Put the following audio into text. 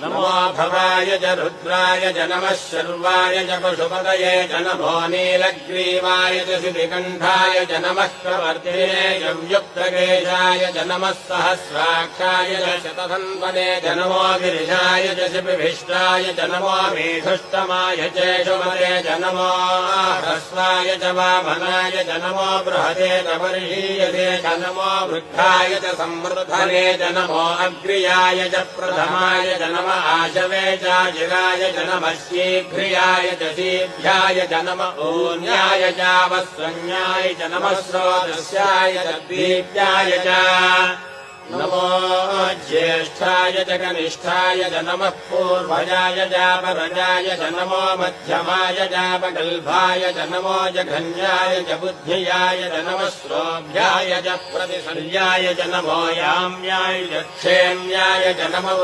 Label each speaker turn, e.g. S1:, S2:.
S1: नमो भवाय च रुद्राय च नमः शर्वाय च पशुपतये च नमो नीलग्रीवाय च शितिकण्ठाय च नमः प्रवर्तिने च व्युक्तकेशाय च नमः सहस्राक्षाय च शतधन्वने च नमो गिरिशाय च शिपिभिष्टाय च नमो मेधुष्टमाय चेषुमते च नमो ह्रस्वाय च वामनाय च नमो बृहते च वर्षीयते च नमो वृद्धाय च संवृद्धने च नमो अग्र्याय च प्रथमाय च नमः आशवे चाजिराय च नमः शीघ्रियाय च शीघ्राय च नमः ऊन्याय चावस्वन्याय च नमः स्रोतस्याय च दीप्याय च नमो ज्येष्ठाय च कनिष्ठाय च नमः पूर्वजाय चापरजाय च नमो मध्यमाय चापगल्भाय च नमो जघन्याय च बुद्धियाय च नमः श्रोभ्याय च प्रतिसर्याय च नमो याम्याय च क्षेम्याय च नमो